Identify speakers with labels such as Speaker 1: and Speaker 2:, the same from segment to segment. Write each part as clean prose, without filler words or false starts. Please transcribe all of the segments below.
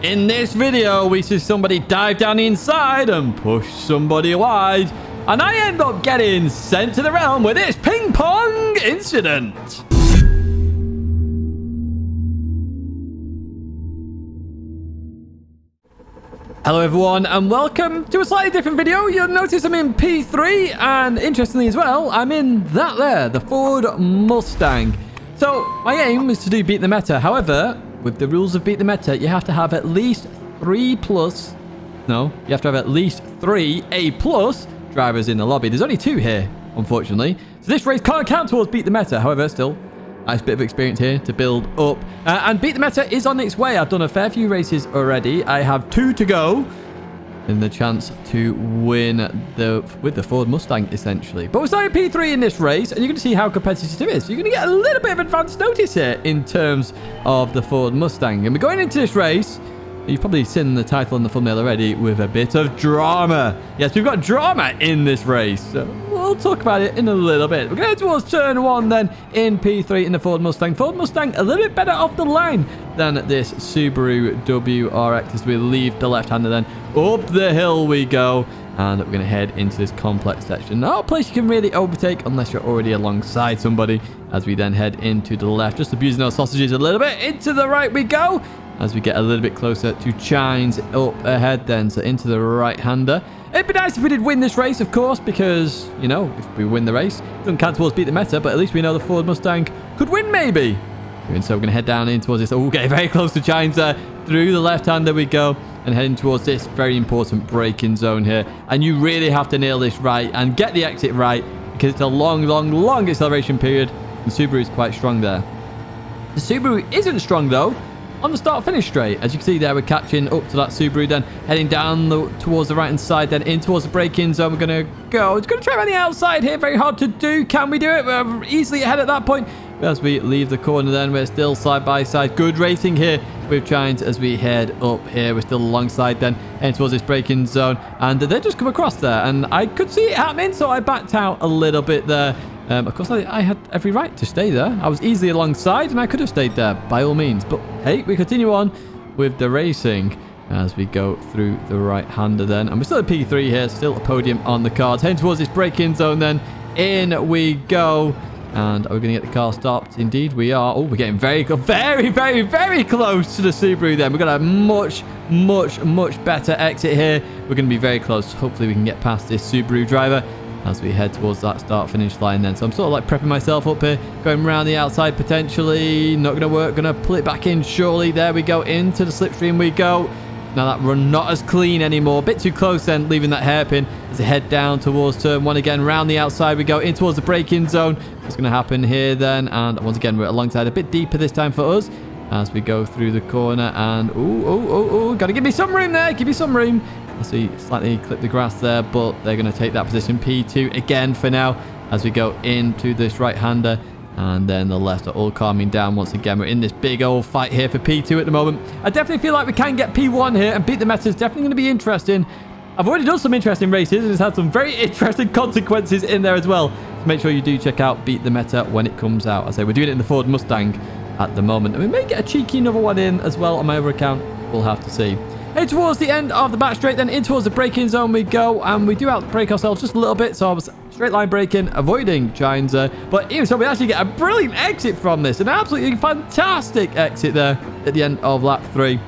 Speaker 1: In this video, we see somebody dive down the inside and push somebody wide. And I end up getting sent to the realm with this ping pong incident. Hello everyone and welcome to a slightly different video. You'll notice I'm in P3 and interestingly as well, I'm in that there, the Ford Mustang. So my aim is to do beat the meta. However, with the rules of beat the meta, you have to have at least three A+ drivers in the lobby. There's only 2 here, unfortunately. So this race can't count towards beat the meta. However, still, nice bit of experience here to build up. And beat the meta is on its way. I've done a fair few races already. I have 2 to go. And the chance to win with the Ford Mustang, essentially. But we're starting P3 in this race, and you're going to see how competitive it is. You're going to get a little bit of advance notice here in terms of the Ford Mustang. And we're going into this race. You've probably seen the title and the thumbnail already with a bit of drama. Yes, we've got drama in this race. So we'll talk about it in a little bit. We're going to head towards turn 1 then in P3 in the Ford Mustang. Ford Mustang a little bit better off the line than this Subaru WRX as we leave the left-hander then. Up the hill we go. And we're going to head into this complex section. Not a place you can really overtake unless you're already alongside somebody. As we then head into the left, just abusing our sausages a little bit. Into the right we go. As we get a little bit closer to Chines up ahead then. So into the right-hander. It'd be nice if we did win this race, of course, because, you know, if we win the race, it doesn't count towards beat the meta, but at least we know the Ford Mustang could win, maybe. And so we're going to head down in towards this. Oh, getting very close to Chines there. Through the left-hander we go. And heading towards this very important braking zone here. And you really have to nail this right and get the exit right, because it's a long acceleration period. And Subaru is quite strong there. The Subaru isn't strong, though, on the start-finish straight. As you can see there, we're catching up to that Subaru, then heading down towards the right-hand side, then in towards the braking zone. We're going to go. It's going to try around the outside here. Very hard to do. Can we do it? We're easily ahead at that point. As we leave the corner then, we're still side by side. Good racing here with Chines as we head up here. We're still alongside then, heading towards this braking zone. And they just come across there. And I could see it happening, so I backed out a little bit there. Of course, I had every right to stay there. I was easily alongside, and I could have stayed there by all means. But hey, we continue on with the racing as we go through the right-hander then. And we're still at P3 here, still a podium on the cards. Heading towards this braking zone then. In we go. And are we going to get the car stopped? Indeed, we are. Oh, we're getting very close to the Subaru then. We've got a much better exit here. We're going to be very close. Hopefully, we can get past this Subaru driver as we head towards that start-finish line then. So I'm sort of like prepping myself up here, going around the outside potentially. Not going to work. Going to pull it back in surely. There we go. Into the slipstream we go. Now that run not as clean anymore. A bit too close then, leaving that hairpin as we head down towards turn 1 again. Round the outside we go, in towards the braking zone. What's going to happen here then? And once again, we're alongside, a bit deeper this time for us as we go through the corner. And got to give me some room there. Give me some room. As we slightly clip the grass there, but they're going to take that position P2 again for now as we go into this right-hander. And then the left are all calming down once again. We're in this big old fight here for P2 at the moment. I definitely feel like we can get P1 here and beat the meta. Is definitely going to be interesting. I've already done some interesting races and it's had some very interesting consequences in there as well. So make sure you do check out Beat the Meta when it comes out. I say we're doing it in the Ford Mustang at the moment. And we may get a cheeky another one in as well on my other account. We'll have to see. Head towards the end of the back straight, then in towards the braking zone we go. And we do outbrake ourselves just a little bit. So I was straight line braking, avoiding Chines. But even so, we actually get a brilliant exit from this. An absolutely fantastic exit there at the end of lap 3.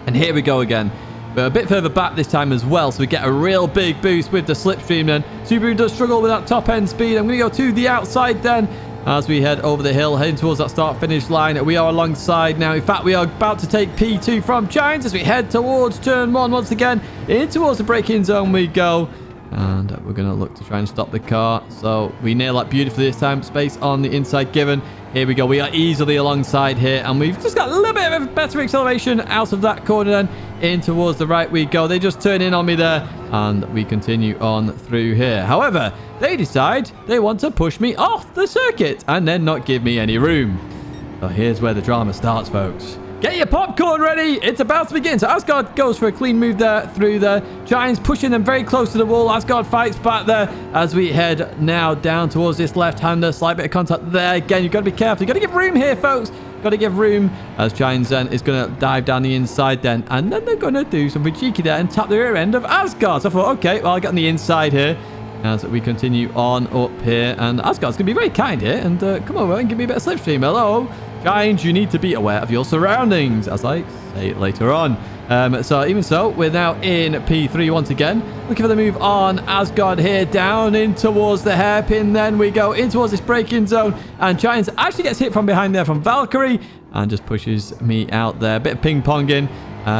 Speaker 1: And here we go again. We're a bit further back this time as well, so we get a real big boost with the slipstream then. Subaru does struggle with that top end speed. I'm going to go to the outside then as we head over the hill, heading towards that start-finish line. We are alongside now. In fact, we are about to take P2 from Chines as we head towards turn 1 once again. In towards the braking zone we go. And we're going to look to try and stop the car. So we nail that beautifully this time. Space on the inside given. Here we go. We are easily alongside here. And we've just got a little bit of a better acceleration out of that corner then. In towards the right we go. They just turn in on me there. And we continue on through here. However, they decide they want to push me off the circuit. And then not give me any room. So here's where the drama starts, folks. Get your popcorn ready. It's about to begin. So Asgard goes for a clean move there through there. Giants pushing them very close to the wall. Asgard fights back there as we head now down towards this left-hander. Slight bit of contact there. Again, you've got to be careful. You've got to give room here, folks. Got to give room as Chines then is going to dive down the inside then. And then they're going to do something cheeky there and tap the rear end of Asgard. So I thought, okay, well, I got on the inside here as we continue on up here. And Asgard's going to be very kind here and come over and give me a bit of slipstream. Hello, Chines, you need to be aware of your surroundings, as I say later on. So even so, we're now in P3 once again. Looking for the move on Asgard here, down in towards the hairpin. Then we go in towards this braking zone. And Chines actually gets hit from behind there from Valkyrie and just pushes me out there. Bit of ping-ponging.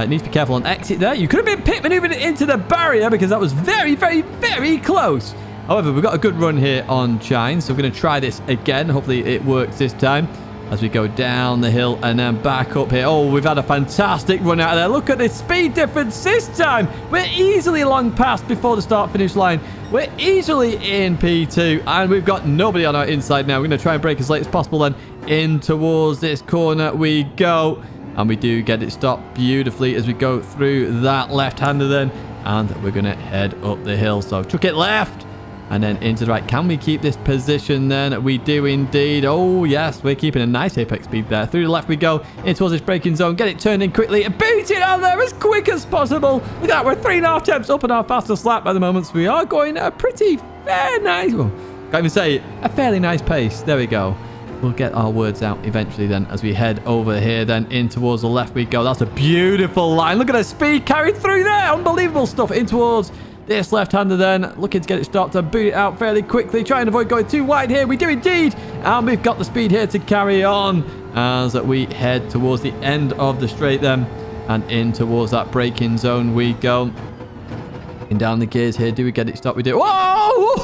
Speaker 1: Needs to be careful on exit there. You could have been pit maneuvering into the barrier because that was very, very, very close. However, we've got a good run here on Chines. So we're going to try this again. Hopefully it works this time. As we go down the hill and then back up here. Oh, we've had a fantastic run out of there. Look at this speed difference this time. We're easily long past before the start-finish line. We're easily in P2. And we've got nobody on our inside now. We're going to try and brake as late as possible then. In towards this corner we go. And we do get it stopped beautifully as we go through that left-hander then. And we're going to head up the hill. So chuck it left. And then into the right. Can we keep this position then? We do indeed. Oh, yes. We're keeping a nice apex speed there. Through the left we go. In towards this braking zone. Get it turned in quickly. And boot it out there as quick as possible. Look at that. We're 3.5 temps up on our fastest lap at the moment. So we are going at a pretty fair nice... Well, can't even say it. A fairly nice pace. There we go. We'll get our words out eventually then as we head over here then in towards the left we go. That's a beautiful line. Look at the speed carried through there. Unbelievable stuff. In towards... this left-hander then, looking to get it stopped and boot it out fairly quickly. Try and avoid going too wide here. We do indeed. And we've got the speed here to carry on as we head towards the end of the straight then. And in towards that braking zone we go. In down the gears here. Do we get it stopped? We do. Whoa!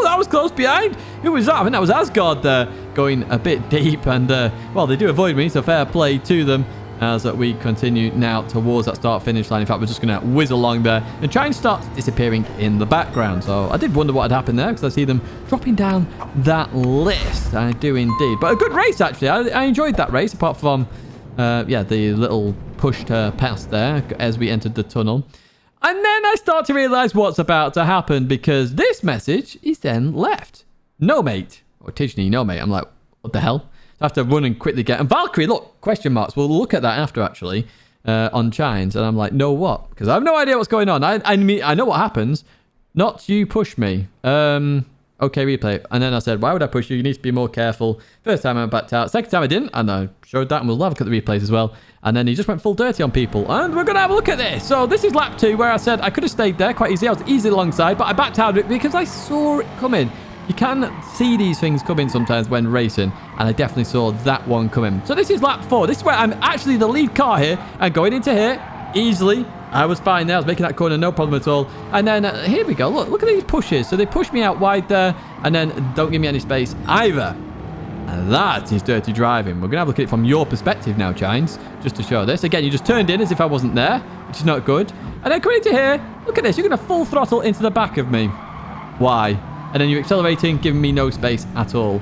Speaker 1: That was close behind. Who was that? I think that was Asgard there. Going a bit deep. And, well, they do avoid me. So fair play to them. As we continue now towards that start-finish line. In fact, we're just going to whiz along there and try and start disappearing in the background. So I did wonder what had happened there because I see them dropping down that list. I do indeed. But a good race, actually. I enjoyed that race, apart from, yeah, the little push to pass there as we entered the tunnel. And then I start to realize what's about to happen because this message is then left. No, mate. Or Tidgney, no, mate. I'm like, what the hell? So I have to run and quickly get... And Valkyrie, look, question marks. We'll look at that after, actually, on Chines. And I'm like, no, what? Because I have no idea what's going on. I mean, I know what happens. Not you push me. Okay, replay. And then I said, why would I push you? You need to be more careful. First time I backed out. Second time I didn't. And I showed that. And we'll have a look at the replays as well. And then he just went full dirty on people. And we're going to have a look at this. So this is lap 2 where I said I could have stayed there quite easy. I was easily alongside. But I backed out of it because I saw it coming. You can see these things coming sometimes when racing, and I definitely saw that one coming. So this is lap 4. This is where I'm actually the lead car here, and going into here easily. I was fine there. I was making that corner, no problem at all. And then here we go. Look at these pushes. So they push me out wide there, and then don't give me any space either. And that is dirty driving. We're going to have a look at it from your perspective now, Chines, just to show this. Again, you just turned in as if I wasn't there, which is not good. And then coming into here, look at this. You're going to full throttle into the back of me. Why? And then you're accelerating, giving me no space at all.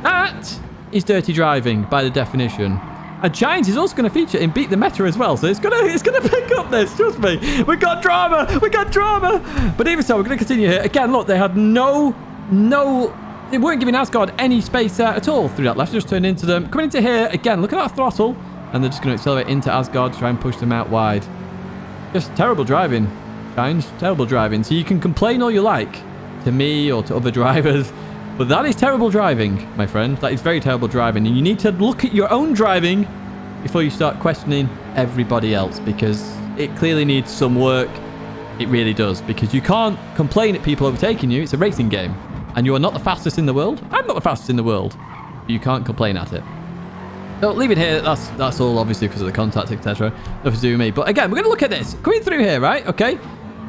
Speaker 1: That is dirty driving by the definition. And Chines is also going to feature in Beat the Meta as well. So it's gonna pick up this, trust me. We got drama. We got drama. But even so, we're going to continue here. Again, look, they had they weren't giving Asgard any space there at all through that left. Just turned into them. Coming into here, again, look at that throttle. And they're just going to accelerate into Asgard to try and push them out wide. Just terrible driving, Chines. Terrible driving. So you can complain all you like to me or to other drivers, but that is terrible driving, my friend. That is very terrible driving, and you need to look at your own driving before you start questioning everybody else, because it clearly needs some work. It really does, because you can't complain at people overtaking you. It's a racing game, and you are not the fastest in the world. I'm not the fastest in the world. You can't complain at it. So leave it here. That's all obviously because of the contact, etc. Nothing to do with me. But again, we're going to look at this. Coming through here, right? Okay.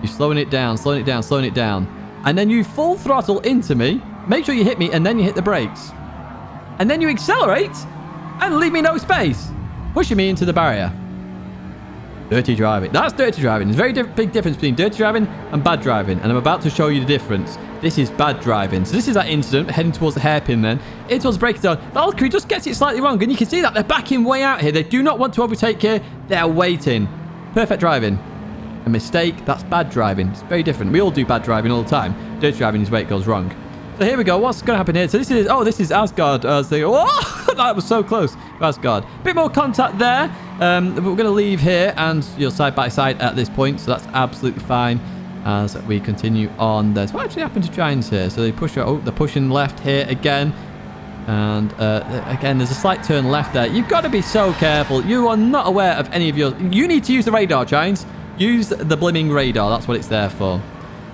Speaker 1: You're slowing it down, slowing it down, slowing it down. And then you full throttle into me. Make sure you hit me, and then you hit the brakes. And then you accelerate and leave me no space, pushing me into the barrier. Dirty driving. That's dirty driving. There's a very big difference between dirty driving and bad driving. And I'm about to show you the difference. This is bad driving. So this is that incident heading towards the hairpin then. In towards the braking zone. Valkyrie just gets it slightly wrong. And you can see that they're backing way out here. They do not want to overtake here. They're waiting. Perfect driving. A mistake, that's bad driving. It's very different. We all do bad driving all the time. Dirty driving is where it goes wrong. So here we go. What's going to happen here? So this is Asgard as they... Oh, that was so close. That's God. Bit more contact there. But we're going to leave here and you're side by side at this point. So that's absolutely fine as we continue on. There's what actually happened to Giants here. So they push. Oh, they're pushing left here again. And again, there's a slight turn left there. You've got to be so careful. You are not aware of any of your... You need to use the radar, Giants. Use the blimming radar. That's what it's there for.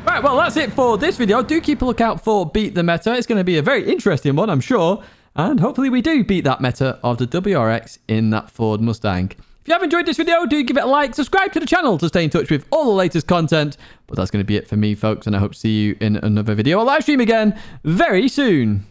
Speaker 1: Right, well, that's it for this video. Do keep a lookout for Beat the Meta. It's going to be a very interesting one, I'm sure. And hopefully we do beat that meta of the WRX in that Ford Mustang. If you have enjoyed this video, do give it a like. Subscribe to the channel to stay in touch with all the latest content. But that's going to be it for me, folks. And I hope to see you in another video. I'll live stream again very soon.